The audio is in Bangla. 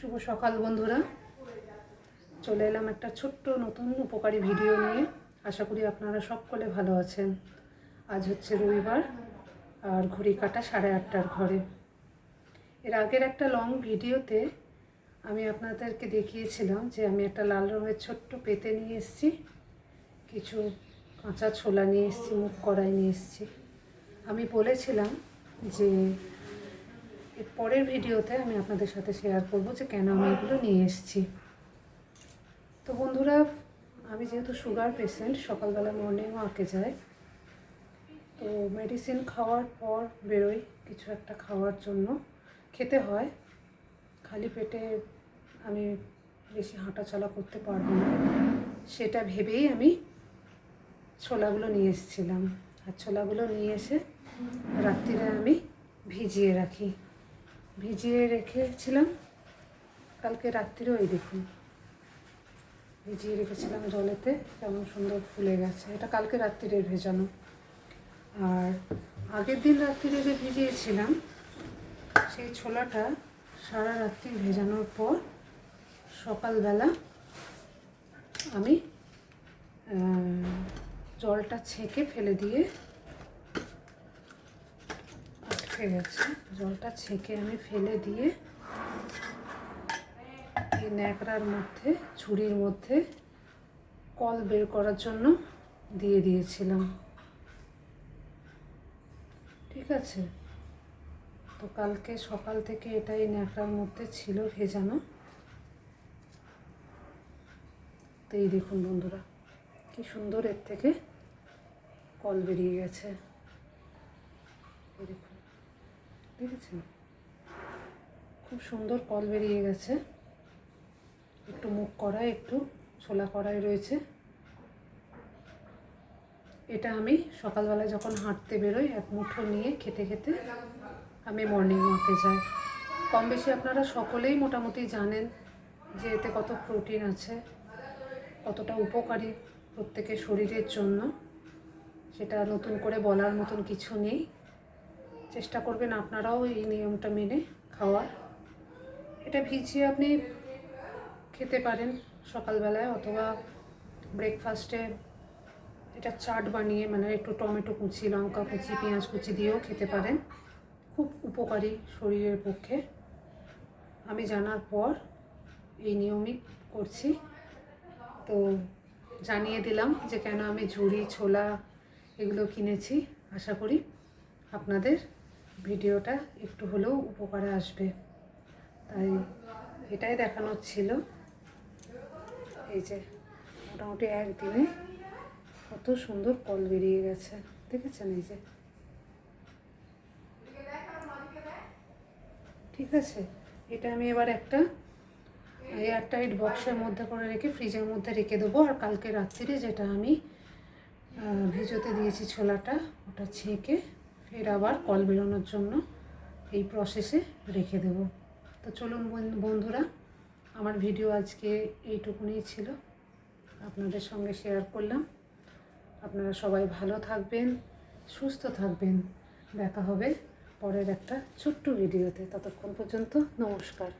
শুভ সকাল বন্ধুরা, চলে এলাম একটা ছোট্ট নতুন উপকারী ভিডিও নিয়ে। আশা করি আপনারা সকলে ভালো আছেন। আজ হচ্ছে রবিবার আর ঘড়ি কাটা 8:30টার ঘরে। এর আগের একটা লং ভিডিওতে আমি আপনাদেরকে দেখিয়েছিলাম যে আমি একটা লাল রঙের ছোট্ট পেতে নিয়ে এসেছি, কিছু কাঁচা ছোলা নিয়ে এসেছি, মুগ কড়াই নিয়ে এসেছি। আমি বলেছিলাম যে এর পরের ভিডিওতে আমি আপনাদের সাথে শেয়ার করব যে কেন আমি এগুলো নিয়ে এসেছি। তো বন্ধুরা, আমি যেহেতু সুগার পেশেন্ট, সকালবেলা মর্নিং ওয়াকে যাই, তো মেডিসিন খাওয়ার পর বেরোই কিছু একটা খাওয়ার জন্য, খেতে হয়। খালি পেটে আমি বেশি হাঁটাচলা করতে পারবো না, সেটা ভেবেই আমি ছোলাগুলো নিয়ে এসেছিলাম। আর ছোলাগুলো নিয়ে এসে রাত্রিরে আমি ভিজিয়ে রাখি। ভিজিয়ে রেখেছিলাম কালকে রাত্রিরেও, এই দেখুন ভিজিয়ে রেখেছিলাম জলেতে, কেমন সুন্দর ফুলে গেছে। এটা কালকে রাত্রিরে ভেজানো। আর আগের দিন রাত্রিরে যে ভিজিয়েছিলাম সেই ছোলাটা সারা রাত্রি ভেজানোর পর সকালবেলা আমি জলটা ছেঁকে ফেলে দিয়ে, আটকে গেছে, জলটা ছেঁকে আমি ফেলে দিয়ে এই ন্যাকড়ার মধ্যে, ঝুড়ির মধ্যে কল বের করার জন্য দিয়ে দিয়েছিলাম। ঠিক আছে, তো কালকে সকাল থেকে এটাই ন্যাকড়ার মধ্যে ছিল ভেজানো। তো এই দেখুন বন্ধুরা, কি সুন্দর এর থেকে কল বেরিয়ে গেছে। এই দেখুন, দেখেছেন, খুব সুন্দর কল বেরিয়ে গেছে। একটু মুগ কড়াই, একটু ছোলা কড়াই রয়েছে। এটা আমি সকালবেলা যখন হাঁটতে বেরোই এক মুঠো নিয়ে খেতে খেতে আমি মর্নিং ওয়াকে যাই। কম বেশি আপনারা সকলেই মোটামুটি জানেন যে এতে কত প্রোটিন আছে, কতটা উপকারী প্রত্যেকের শরীরের জন্য। সেটা নতুন করে বলার মতন কিছু নেই। চেষ্টা করবেন আপনারাও এই নিয়মটা মেনে খাওয়ার। এটা ভিজিয়ে আপনি খেতে পারেন সকালবেলায়, অথবা ব্রেকফাস্টে এটা চাট বানিয়ে, মানে একটু টমেটো কুচি, লঙ্কা কুচি, পেঁয়াজ কুচি দিয়েও খেতে পারেন। খুব উপকারী শরীরের পক্ষে। আমি জানার পর এই নিয়মই করছি। তো জানিয়ে দিলাম যে কেন আমি ঝুড়ি, ছোলা এগুলো কিনেছি। আশা করি আপনাদের ভিডিওটা একটু হলেও উপকারে আসবে, তাই এটাই দেখানোর ছিল। এই যে মোটামুটি একদিনে কত সুন্দর কল বেরিয়ে গেছে, দেখেছেন? এই যে, ঠিক আছে, এটা আমি এবার একটা এয়ারটাইট বক্সের মধ্যে করে রেখে ফ্রিজের মধ্যে রেখে দেবো। আর কালকে রাত্রিরে যেটা আমি ভিজোতে দিয়েছি ছোলাটা, ওটা ছেঁকে ফের আবার কল বেরোনোর জন্য এই প্রসেসে রেখে দেব। তো চলুন বন্ধুরা, আমার ভিডিও আজকে এইটুকুনি ছিল, আপনাদের সঙ্গে শেয়ার করলাম। আপনারা সবাই ভালো থাকবেন, সুস্থ থাকবেন। দেখা হবে পরের একটা ছোট্ট ভিডিওতে। ততক্ষণ পর্যন্ত নমস্কার।